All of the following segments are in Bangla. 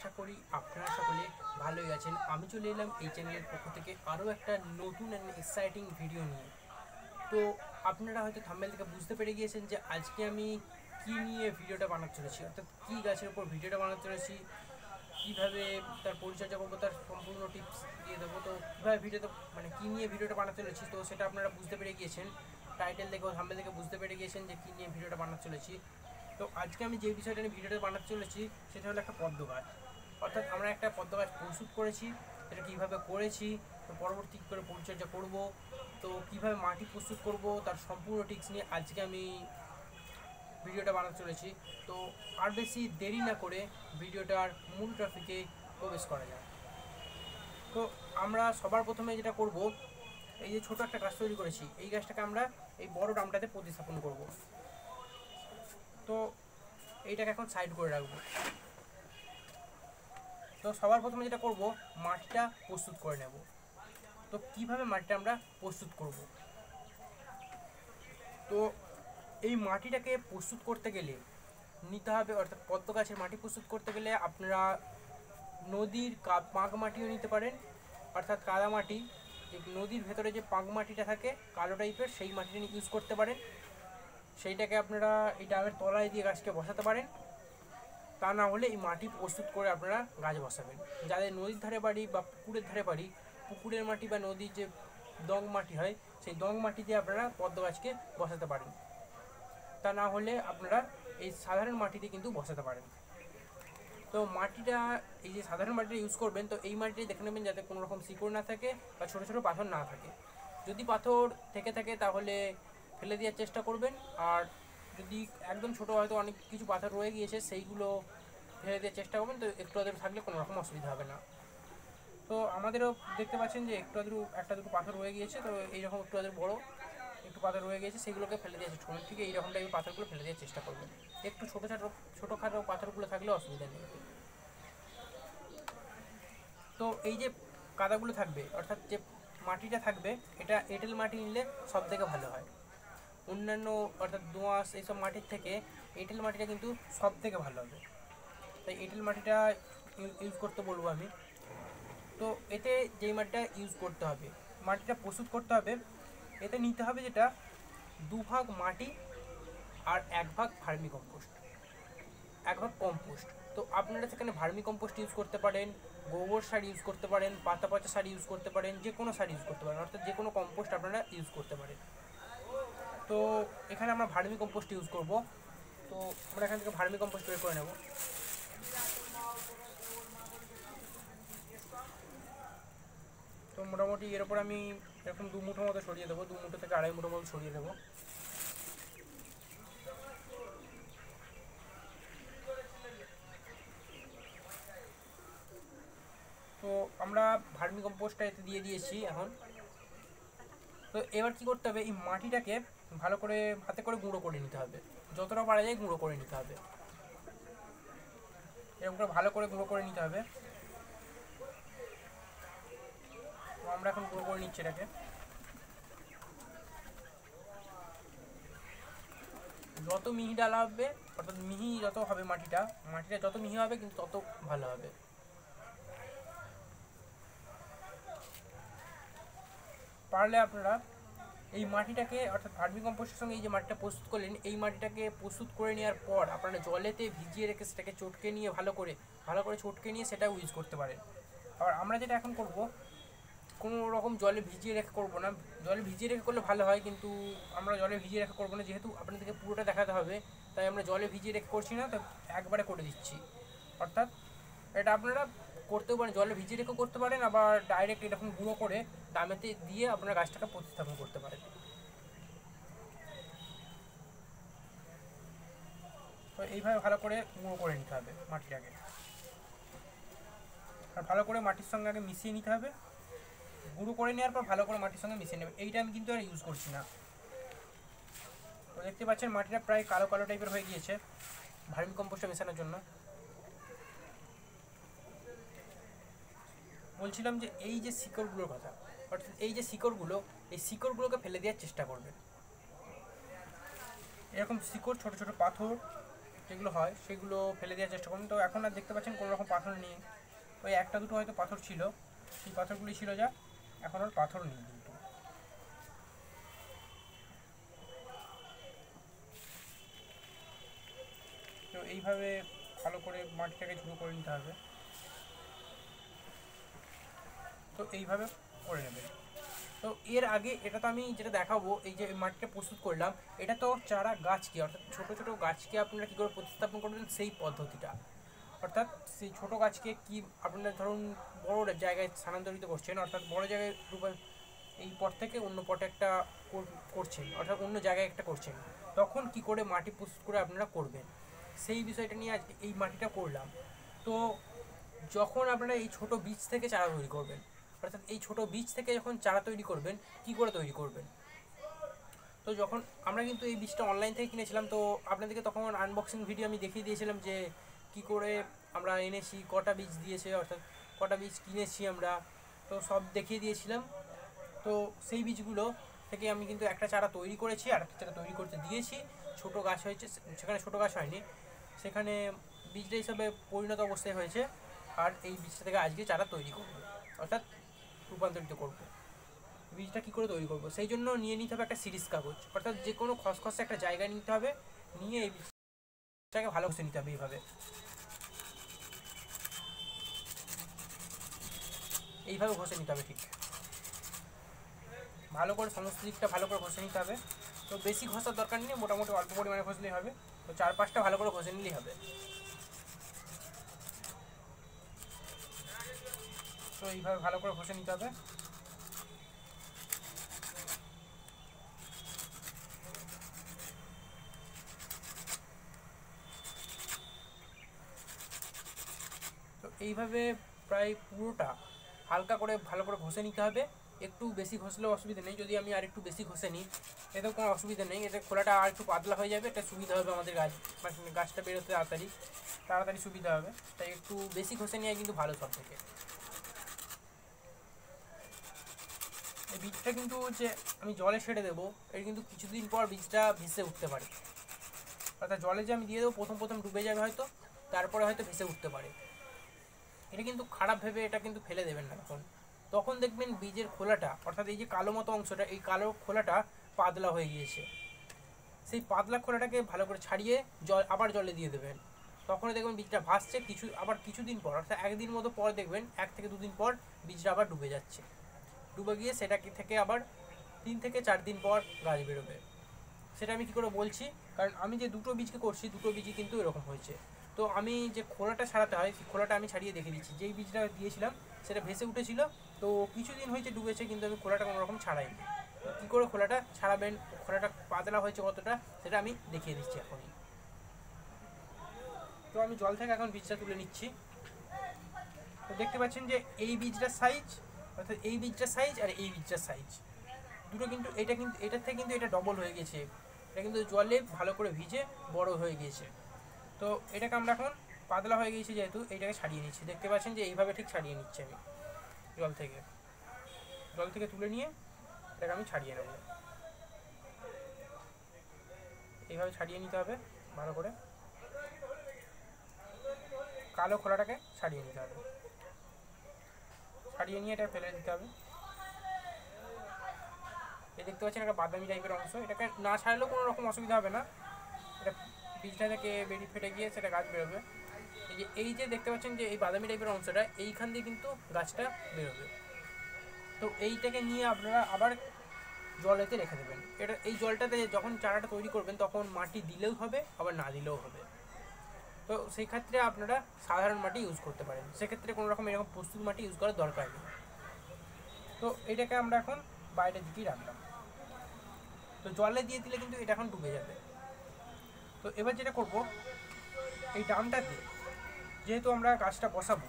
আশা করি আপনারা সকলে ভালোই আছেন। আমি চলে এলাম এই চ্যানেলের পক্ষ থেকে আরও একটা নতুন অ্যান্ড এক্সাইটিং ভিডিও নিয়ে। তো আপনারা হয়তো থাম্বনেল থেকে বুঝতে পেরে গিয়েছেন যে আজকে আমি কী নিয়ে ভিডিওটা বানাতে চলেছি, অর্থাৎ কী গাছের উপর ভিডিওটা বানাতে চলেছি, কীভাবে তার পরিচর্যা করবো তার সম্পূর্ণ টিপস দিয়ে দেবো। তো কীভাবে ভিডিওতে কী নিয়ে ভিডিওটা বানাতে চলেছি তো সেটা আপনারা বুঝতে পেরে গিয়েছেন, টাইটেল দেখে ও থাম্বনেল থেকে বুঝতে পেরে গিয়েছেন যে কী নিয়ে ভিডিওটা বানাতে চলেছি। তো আজকে আমি যে বিষয়টা নিয়ে ভিডিওটা বানাতে চলেছি সেটা হলো একটা পদ্ম গাছ। অর্থাৎ আমরা একটা পদ্ম গাছ প্রস্তুত করেছি, সেটা কীভাবে করেছি, তো পরবর্তী কী করে পরিচর্যা করব, তো কীভাবে মাটি প্রস্তুত করব তার সম্পূর্ণ টিপস নিয়ে আজকে আমি ভিডিওটা বানাতে চলেছি। তো আর বেশি দেরি না করে ভিডিওটার মূল টপিকে প্রবেশ করা যায়। তো আমরা সবার প্রথমে যেটা করব, এই যে ছোটো একটা গাছ তৈরি করেছি, এই গাছটাকে আমরা এই বড় ড্রামটাতে প্রতিস্থাপন করব। তো এইটাকে এখন সাইড করে রাখবো। তো সবার প্রথমে যেটা করব, মাটিটা প্রস্তুত করে নেব। তো কিভাবে মাটিটা আমরা প্রস্তুত করব, তো এই মাটিটাকে প্রস্তুত করতে গেলে নিতে হবে, অর্থাৎ পদ্ম গাছের মাটি প্রস্তুত করতে গেলে আপনারা নদীর পাঁক মাটিও নিতে পারেন, অর্থাৎ কাদা মাটি, যে নদীর ভেতরে যে পাঁক মাটিটা থাকে কালো টাইপের, সেই মাটিটা ইউজ করতে পারেন। সেইটাকে আপনারা এই ডাবের তলায় দিয়ে গাছকে বসাতে পারেন। তা না হলে এই মাটি প্রস্তুত করে আপনারা গাছ বসাবেন। যাদের নদীর ধারে বাড়ি বা পুকুরের ধারে বাড়ি, পুকুরের মাটি বা নদীর যে দং মাটি হয় সেই দং মাটি দিয়ে আপনারা পদ্ম গাছকে বসাতে পারেন। তা না হলে আপনারা এই সাধারণ মাটিতে কিন্তু বসাতে পারেন। তো মাটিটা, এই যে সাধারণ মাটিটা ইউজ করবেন, তো এই মাটিটাই দেখে নেবেন যাতে কোনো রকম শিকড় না থাকে বা ছোটো ছোটো পাথর না থাকে। যদি পাথর থেকে থাকে তাহলে ফেলে দেওয়ার চেষ্টা করবেন, আর যদি একদম ছোটো হয়তো অনেক কিছু পাথর রয়ে গিয়েছে সেইগুলো ফেলে দেওয়ার চেষ্টা করবেন। তো একটু আধটু থাকলে কোনো রকম অসুবিধা হবে না। তো আমাদেরও দেখতে পাচ্ছেন যে একটু আধটু একটা দুটো পাথর রয়ে গিয়েছে, তো এইরকম একটু আধটু বড়ো একটু পাথর রয়ে গিয়েছে, সেগুলোকে ফেলে দেওয়ার চেষ্টা করবেন। ঠিক এইরকম টাইপের পাথরগুলো ফেলে দেওয়ার চেষ্টা করবেন। একটু ছোটোখাটো পাথরগুলো থাকলে অসুবিধা নেই। তো এই যে কাদাগুলো থাকবে, অর্থাৎ যে মাটিটা থাকবে, এটা এঁটেল মাটি নিলে সব থেকে ভালো হয়। অন্যান্য অর্থাৎ দোআঁশ এইসব মাটির থেকে এঁটেল মাটিটা কিন্তু সব থেকে ভালো হবে, তাই এঁটেল মাটিটা ইউজ করতে বলবো আমি। তো এতে যেই মাটিটা ইউজ করতে হবে, মাটিটা প্রস্তুত করতে হবে, এতে নিতে হবে যেটা 2 ভাগ মাটি আর 1 ভাগ ভার্মি কম্পোস্ট, 1 ভাগ কম্পোস্ট। তো আপনারা সেখানে ভার্মি কম্পোস্ট ইউজ করতে পারেন, গোবর সার ইউজ করতে পারেন, পাতা পচা সার ইউজ করতে পারেন, যে কোনো সার ইউজ করতে পারেন, অর্থাৎ যে কোনো কম্পোস্ট আপনারা ইউজ করতে পারেন। তো এখানে আমরা ভার্মি কম্পোস্ট ইউজ করব। তো আমরা এখান থেকে ভার্মি কম্পোস্ট বের করে নেব। তো মোটামুটি এর ওপর আমি এরকম 2 মুঠো মতো সরিয়ে দেবো, 2 মুঠো থেকে 2.5 মুঠো মতো সরিয়ে দেবো। তো আমরা ভার্মি কম্পোস্টটা এতে দিয়ে দিয়েছি এখন। তো এবার কি করতে হবে, এই মাটিটাকে ভালো করে হাতে করে গুঁড়ো করে নিতে হবে, যতটা পারা যায় গুঁড়ো করে নিতে হবে। এরকম করে ভালো করে গুঁড়ো করে নিতে হবে। তো আমরা এখন গুঁড়ো করে নিচ্ছি এটাকে। যত মিহি ডালা হবে, অর্থাৎ মিহি যত হবে মাটিটা যত মিহি হবে কিন্তু তত ভালো হবে। পারলে আপনারা এই মাটিটাকে, অর্থাৎ ভার্মি কম্পোস্টের সঙ্গে এই যে মাটিটা প্রস্তুত করলেন, এই মাটিটাকে প্রস্তুত করে নেওয়ার পর আপনারা জলেতে ভিজিয়ে রেখে সেটাকে চটকে নিয়ে ভালো করে চটকে নিয়ে সেটাও ইউজ করতে পারেন। আবার আমরা যেটা এখন করব, কোনো রকম জলে ভিজিয়ে রেখে করবো না। জলে ভিজিয়ে রেখে করলে ভালো হয়, কিন্তু আমরা জলে ভিজিয়ে রেখে করবো না, যেহেতু আপনাদেরকে পুরোটা দেখাতে হবে, তাই আমরা জলে ভিজিয়ে রেখে করছি না, তো একবারে করে দিচ্ছি। অর্থাৎ এটা আপনারা করতেও পারেন, জলে ভিজিয়ে রেখেও করতে পারেন, আবার ডাইরেক্ট এরকম গুঁড়ো করে দামেতে দিয়ে আপনারা গাছটাকে প্রতিস্থাপন করতে পারেন। তো এইভাবে ভালো করে গুঁড়ো করে নিতে হবে মাটিটাকে, আর ভালো করে মাটির সঙ্গে আগে মিশিয়ে নিতে হবে। গুঁড়ো করে নেওয়ার পর ভালো করে মাটির সঙ্গে মিশিয়ে নেবে। এইটা আমি কিন্তু আর ইউজ করছি না। তো দেখতে পাচ্ছেন মাটিটা প্রায় কালো কালো টাইপের হয়ে গিয়েছে ভার্মি কম্পোস্টে মেশানোর জন্য। বলছিলাম যে এই যে শিকড়গুলোর কথা, অর্থাৎ এই যে শিকড়গুলো, এই শিকড়গুলোকে ফেলে দেওয়ার চেষ্টা করবেন। এরকম শিকড়, ছোটো ছোটো পাথর যেগুলো হয় সেগুলো ফেলে দেওয়ার চেষ্টা করুন। তো এখন আর দেখতে পাচ্ছেন কোনো রকম পাথর নেই, ওই একটা দুটো হয়তো পাথর ছিল, সেই পাথরগুলি ছিল যা, এখন আর পাথর নেই কিন্তু। তো এইভাবে ভালো করে মাটিটাকে ঝুড়ো করে নিতে হবে। তো এইভাবে করে নেবেন। তো এর আগে এটা তো আমি যেটা দেখাবো, এই যে মাটিটা প্রস্তুত করলাম, এটা তো চারা গাছকে অর্থাৎ ছোটো ছোটো গাছকে আপনারা কী করে প্রতিস্থাপন করবেন সেই পদ্ধতিটা। অর্থাৎ সেই ছোটো গাছকে কি আপনারা ধরুন বড় জায়গায় স্থানান্তরিত করছেন, অর্থাৎ বড় জায়গায় এই পট থেকে অন্য পটে একটা করছেন, অর্থাৎ অন্য জায়গায় একটা করছেন, তখন কি করে মাটি প্রস্তুত করে আপনারা করবেন সেই বিষয়টা নিয়ে আজকে এই মাটিটা করলাম। তো যখন আপনারা এই ছোট বীজ থেকে চারা তৈরি করবেন, অর্থাৎ এই ছোট বীজ থেকে যখন চারা তৈরি করবেন, কি করে তৈরি করবেন, তো যখন আমরা কিন্তু এই বীজটা অনলাইন থেকে কিনেছিলাম, তো আপনাদেরকে তখন আনবক্সিং ভিডিও আমি দেখিয়ে দিয়েছিলাম যে কি করে আমরা এনেছি, কটা বীজ দিয়েছে, অর্থাৎ কটা বীজ কিনেছি আমরা, তো সব দেখিয়ে দিয়েছিলাম। তো সেই বীজগুলো থেকে আমি কিন্তু একটা চারা তৈরি করেছি আর একটা চারা তৈরি করতে দিয়েছি, ছোট গাছ হয়েছে, সেখানে ছোট গাছ হয়নি, সেখানে বীজটা হিসাবে পরিণত অবস্থায় হয়েছে। আর এই বীজটা থেকে আজকে চারা তৈরি করব, অর্থাৎ রূপান্তরিত করব। বীজটা কী করে তৈরি করব, সেই জন্য নিয়ে নিতে হবে একটা সিরিজ কাগজ, অর্থাৎ যে কোনো খসখসে একটা জায়গায় নিতে হবে, নিয়ে এই বীজটাকে ভালো করে নিতে হবে। এইভাবে ঘষে নিতে হবে, ঠিক ভালো করে সমস্ত দিকটা ভালো করে ঘষে নিতে হবে। তো বেশি ঘষার দরকার নেই, মোটামুটি অল্প পরিমাণে ঘষলেই হবে। তো 4-5টা ভালো করে ঘষে নিলেই হবে। তো এইভাবে ভালো করে ঘষে নিতে হবে। তো এইভাবে প্রায় পুরোটা হালকা করে ভালো করে ঘষে নিতে হবে। একটু বেশি ঘষলেও অসুবিধা নেই, যদি আমি আর একটু বেশি ঘষে নিই এতেও কোনো অসুবিধা নেই, এতে খোলাটা আর একটু পাতলা হয়ে যাবে, এটা সুবিধা হবে আমাদের গাছটা বেরোতে তাড়াতাড়ি সুবিধা হবে। তাই একটু বেশি ঘষে নেওয়া কিন্তু ভালো সব থেকে। এই বীজটা কিন্তু যে আমি জলে ছেড়ে দেবো, এর কিন্তু কিছুদিন পর বীজটা ভেসে উঠতে পারে, অর্থাৎ জলে যে আমি দিয়ে দেবো প্রথম ডুবে যাবে হয়তো, তারপরে হয়তো ভেসে উঠতে পারে। এটা কিন্তু খারাপ ভেবে এটা কিন্তু ফেলে দেবেন না। তখন দেখবেন বীজের খোলাটা, অর্থাৎ এই যে কালো মতো অংশটা, এই কালো খোলাটা পাতলা হয়ে গিয়েছে। সেই পাতলা খোলাটাকে ভালো করে ছাড়িয়ে আবার জলে দিয়ে দেবেন, তখন দেখবেন বীজটা ভাসছে। কিছুদিন পর, অর্থাৎ একদিন মতো পর দেখবেন 1 থেকে 2 দিন পর বীজটা আবার ডুবে যাচ্ছে। ডুবে গিয়ে সেটাকে থেকে আবার 3 থেকে 4 দিন পর গাছ বেরোবে। সেটা আমি কী করে বলছি, কারণ আমি যে দুটো বীজকে করছি, দুটো বীজই কিন্তু এরকম হয়েছে। তো আমি যে খোলাটা ছাড়াতে হয়, সেই খোলাটা আমি ছাড়িয়ে দেখে দিচ্ছি। যেই বীজটা দিয়েছিলাম সেটা ভেসে উঠেছিল, তো কিছুদিন হয়েছে ডুবেছে, কিন্তু আমি খোলাটা কোনো রকম ছাড়াইনি। কী করে খোলাটা ছাড়াবেন, খোলাটা পাতলা হয়েছে কতটা, সেটা আমি দেখিয়ে দিচ্ছি এখনই। তো আমি জল থেকে এখন বীজটা তুলে নিচ্ছি। তো দেখতে পাচ্ছেন যে এই বীজটার সাইজ, অর্থাৎ এই বীজটার সাইজ আর এই বীজটার সাইজ দুটো কিন্তু এটার থেকে কিন্তু এটা ডবল হয়ে গেছে। এটা কিন্তু জলে ভালো করে ভিজে বড় হয়ে গিয়েছে। তো এটাকে আমরা এখন পাতলা হয়ে গিয়েছে যেহেতু, এইটাকে ছাড়িয়ে নিচ্ছি। দেখতে পাচ্ছেন যে এইভাবে ঠিক ছাড়িয়ে নিচ্ছি আমি জল থেকে তুলে নিয়ে এটাকে আমি ছাড়িয়ে নেব। এইভাবে ছাড়িয়ে নিতে হবে ভালো করে, কালো খোলাটাকে ছাড়িয়ে নিতে হবে। ছাড়িয়ে নিয়ে এটা ফেলে দিতে হবে। এই দেখতে পাচ্ছেন একটা বাদামি টাইপের অংশ, এটাকে না ছাড়লেও কোনো রকম অসুবিধা হবে না। এটা বীজটা থেকে ফেটে গিয়ে সেটা গাছ বেরোবে। এই যে দেখতে পাচ্ছেন যে এই বাদামি টাইপের অংশটা, এইখান দিয়ে কিন্তু গাছটা বেরোবে। তো এইটাকে নিয়ে আপনারা আবার জলেতে রেখে দেবেন। এই জলটাতে যখন চারাটা তৈরি করবেন তখন মাটি দিলেও হবে, আবার না দিলেও হবে। তো সেই ক্ষেত্রে আপনারা সাধারণ মাটি ইউজ করতে পারেন, সেক্ষেত্রে কোনো রকম এরকম প্রস্তুত মাটি ইউজ করার দরকার নেই। তো এটাকে আমরা এখন বাইরের দিকেই রাখলাম। তো জলে দিয়ে দিলে কিন্তু এটা এখন ডুবে যাবে। তো এবার যেটা করব, এই ড্রামটাতে যেহেতু আমরা গাছটা বসাবো,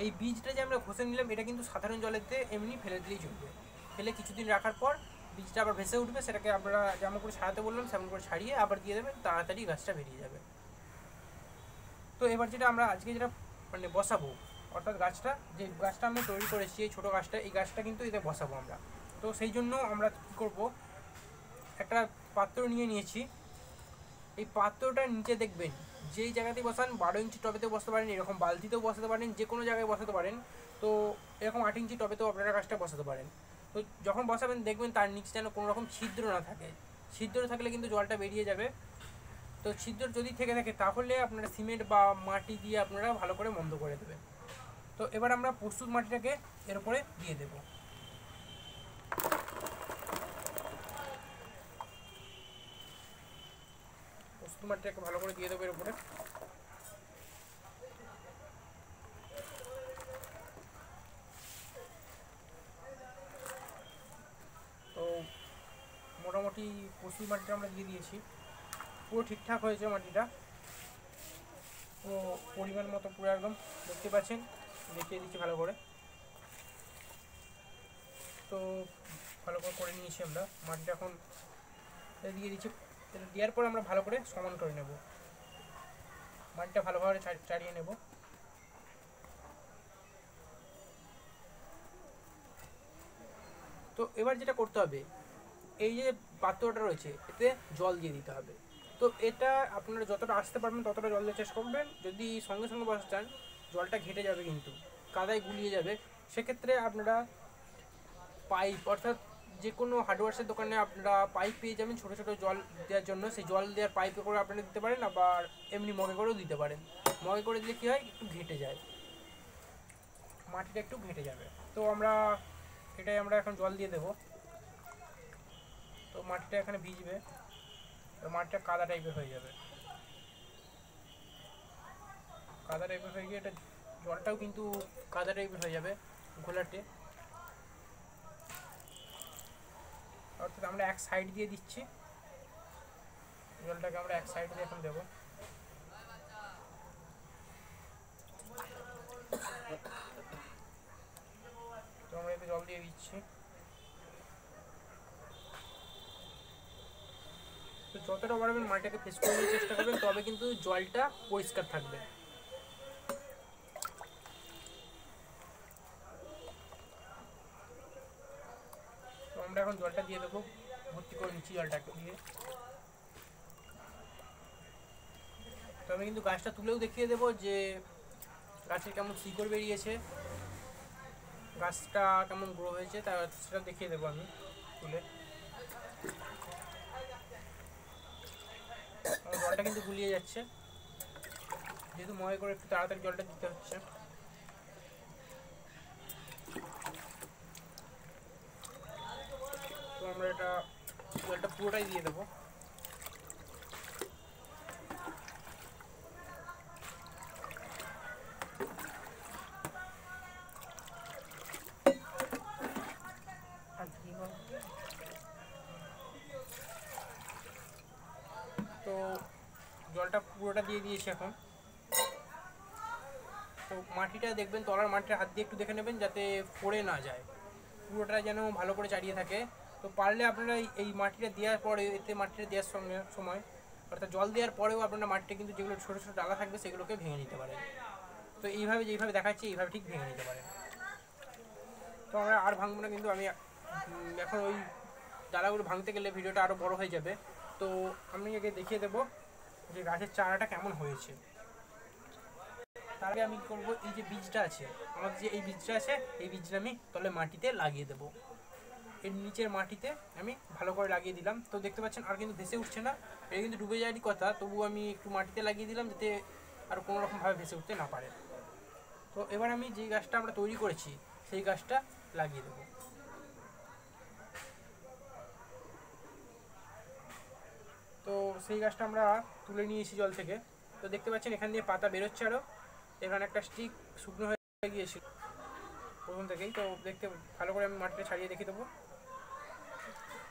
এই বীজটা যে আমরা ঘষে নিলাম এটা কিন্তু সাধারণ জলেতে এমনি ফেলে দিলেই চলবে। ফেলে কিছুদিন রাখার পর বীজটা আবার ভেসে উঠবে, সেটাকে আমরা যেমন করে ছাড়াতে বললাম সেমন করে ছাড়িয়ে আবার দিয়ে দেবেন, তাড়াতাড়ি গাছটা বেরিয়ে যাবে। তো এবার যেটা আমরা আজকে যেটা বসাবো, অর্থাৎ যে গাছটা আমরা তৈরি করেছি, এই ছোটো গাছটা, এই গাছটা কিন্তু এতে বসাবো আমরা। তো সেই জন্য আমরা কী করবো, একটা পাত্র নিয়েছি, এই পাত্রটার নিচে দেখবেন যেই জায়গাতেই বসান, 12 ইঞ্চি টবেতেও বসাতে পারেন, এরকম বালতিতেও বসাতে পারেন, যে কোনো জায়গায় বসাতে পারেন। তো এরকম 8 ইঞ্চি টবেতেও আপনারা গাছটা বসাতে পারেন। তো যখন বসাবেন দেখবেন তার নিচে যেন কোনো রকম ছিদ্র না থাকে। ছিদ্র থাকলে কিন্তু জলটা বেরিয়ে যাবে। তো ছিদ্র যদি থেকে থাকে তাহলে আপনারা সিমেন্ট বা মাটি দিয়ে আপনারা ভালো করে বন্ধ করে দেবেন। তো এবার আমরা প্রস্তুত মাটিটাকে এর উপরে দিয়ে দেব। প্রস্তুত মাটিটাকে ভালো করে দিয়ে দেবো এর উপরে। তো মোটামুটি প্রস্তুত মাটিটা আমরা দিয়ে দিয়েছি, পুরো ঠিকঠাক হয়েছে মাটিটা, পুরো পরিমাণ মতো পুরো একদম দেখতে পাচ্ছেন, দেখিয়ে দিচ্ছি ভালো করে। তো ভালো করে নিয়েছি আমরা মাটিটা, এখন দিয়ে দিচ্ছি। এটা দেওয়ার পর আমরা ভালো করে সমান করে নেব, মাটিটা ভালোভাবে চাড়িয়ে নেব। তো এবার যেটা করতে হবে, এই যে পাত্রটা রয়েছে এতে জল দিয়ে দিতে হবে। তো এটা আপনারা যতটা আসতে পারবেন ততটা জল দিয়ে চেষ্টা করবেন। যদি সঙ্গে সঙ্গে বসাতে চান জলটা ঘেটে যাবে, কিন্তু কাদায় গুলিয়ে যাবে। সেক্ষেত্রে আপনারা পাইপ, অর্থাৎ যে কোনো হার্ডওয়্যার্সের দোকানে আপনারা পাইপ পেয়ে যাবেন ছোটো ছোটো জল দেওয়ার জন্য। সেই জল দেওয়ার পাইপে করে আপনারা দিতে পারেন, আবার এমনি মগে করেও দিতে পারেন। মগে করে দিলে কী হয়, একটু ঘেটে যায়, মাটিটা একটু ঘেটে যাবে। তো এটাই আমরা এখন জল দিয়ে দেবো। তো মাটিটা এখানে ভিজবে, তো মাটিটা কাদা টাইপের হয়ে যাবে, কাদা টাইপের হয়ে গিয়ে এটা জলটাও কিন্তু কাদা টাইপের হয়ে যাবে ঘোলাটে। অর্থাৎ আমরা এক সাইড দিয়ে দিচ্ছি জলটাকে, আমরা এক সাইড দিয়ে এখন দেবো। তো আমরা এতে জল দিয়ে দিচ্ছি। তো যতটা পারবেন মাটিটাকে ফেস করে নিয়ে চেষ্টা করবেন, তবে কিন্তু জলটা পরিষ্কার থাকবে। তো আমরা এখন জলটা দিয়ে দেবো, ভর্তি করে নিচ্ছি জলটাকে দিয়ে। তো আমি কিন্তু গাছটা তুলেও দেখিয়ে দেবো যে গাছের কেমন শিকড় বেরিয়েছে, গাছটা কেমন গ্রো হয়েছে, সেটা দেখিয়ে দেবো আমি তুলে। জলটা কিন্তু গুলিয়ে যাচ্ছে, যেহেতু মনে করে একটু তাড়াতাড়ি জলটা দিতে হচ্ছে। তো আমরা জলটা পুরোটাই দিয়ে দেবো। তো জলটা পুরোটা দিয়ে দিয়েছি এখন। তো মাটিটা দেখবেন, তলার মাটিটা হাত দিয়ে একটু দেখে নেবেন যাতে পড়ে না যায়, পুরোটা যেন ভালো করে চাড়িয়ে থাকে। তো পারলে আপনারা এই মাটিটা দেওয়ার পরে, এতে মাটিটা দেওয়ার সময় অর্থাৎ জল দেওয়ার পরেও আপনারা মাটিটা কিন্তু যেগুলো ছোটো ছোটো ডালা থাকবে সেগুলোকে ভেঙে নিতে পারেন। তো এইভাবে যেইভাবে দেখাচ্ছি এইভাবে ঠিক ভেঙে নিতে পারেন। তো আমরা আর ভাঙবো না, কিন্তু আমি এখন ওই ডালাগুলো ভাঙতে গেলে ভিডিওটা আরও বড় হয়ে যাবে। তো আমি আগে দেখিয়ে দেবো যে গাছের চারাটা কেমন হয়েছে। তার আগে আমি করবো, এই যে বীজটা আছে আমাদের, যে এই বীজটা আছে এই বীজটা আমি তলে মাটিতে লাগিয়ে দেবো। এর নিচের মাটিতে আমি ভালো করে লাগিয়ে দিলাম। তো দেখতে পাচ্ছেন আর কিন্তু ভেসে উঠছে না, এটা কিন্তু ডুবে যাওয়ারই কথা, তবু আমি একটু মাটিতে লাগিয়ে দিলাম যাতে আর কোনো রকমভাবে ভেসে উঠতে না পারে। তো এবার আমি যেই গাছটা আমরা তৈরি করেছি সেই গাছটা লাগিয়ে দেবো। তো সেই গাছটা আমরা তুলে নিয়েছি জল থেকে। তো দেখতে পাচ্ছেন এখান দিয়ে পাতা বেরোচ্ছে, আরও এখানে একটা স্টিক শুকনো হয়ে গিয়েছিল প্রথম থেকেই। তো দেখতে ভালো করে আমি মাটিটা ছাড়িয়ে দেখিয়ে দেবো।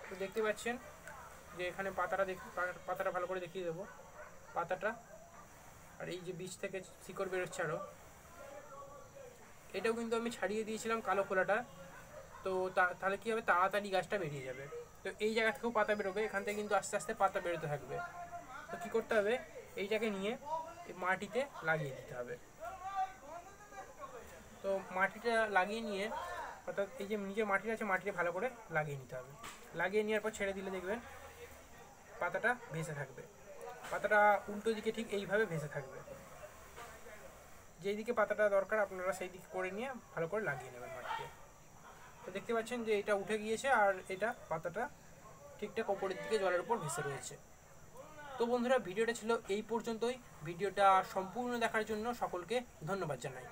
তো দেখতে পাচ্ছেন যে এখানে পাতাটা ভালো করে দেখিয়ে দেবো, পাতাটা আর এই যে বীজ থেকে শিকড় বেরোচ্ছে আরও, এটাও কিন্তু আমি ছাড়িয়ে দিয়েছিলাম কালো খোলাটা। তো তাহলে কী হবে, তাড়াতাড়ি গাছটা বেরিয়ে যাবে। তো এই জায়গা থেকেও পাতা বেরোবে, এখান থেকে কিন্তু আস্তে আস্তে পাতা বেরোতে থাকবে। তো কী করতে হবে, এইটাকে নিয়ে মাটিতে লাগিয়ে দিতে হবে। তো মাটিটা লাগিয়ে নিয়ে, অর্থাৎ এই যে নিচে মাটিটা আছে মাটিটা ভালো করে লাগিয়ে নিতে হবে। লাগিয়ে নেওয়ার পর ছেড়ে দিলে দেখবেন পাতাটা ভেসে থাকবে। পাতাটা উল্টো দিকে ঠিক এইভাবে ভেসে থাকবে। যেই দিকে পাতাটা দরকার আপনারা সেই দিকে করে নিয়ে ভালো করে লাগিয়ে নেবেন মাটিতে। তো দেখতে পাচ্ছেন যে এটা উঠে গিয়েছে আর এটা পাতাটা ঠিকঠাক ওপরের দিকে জলের উপর ভেসে রয়েছে। তো বন্ধুরা, ভিডিওটা ছিল এই পর্যন্তই। ভিডিওটা সম্পূর্ণ দেখার জন্য সকলকে ধন্যবাদ জানাই।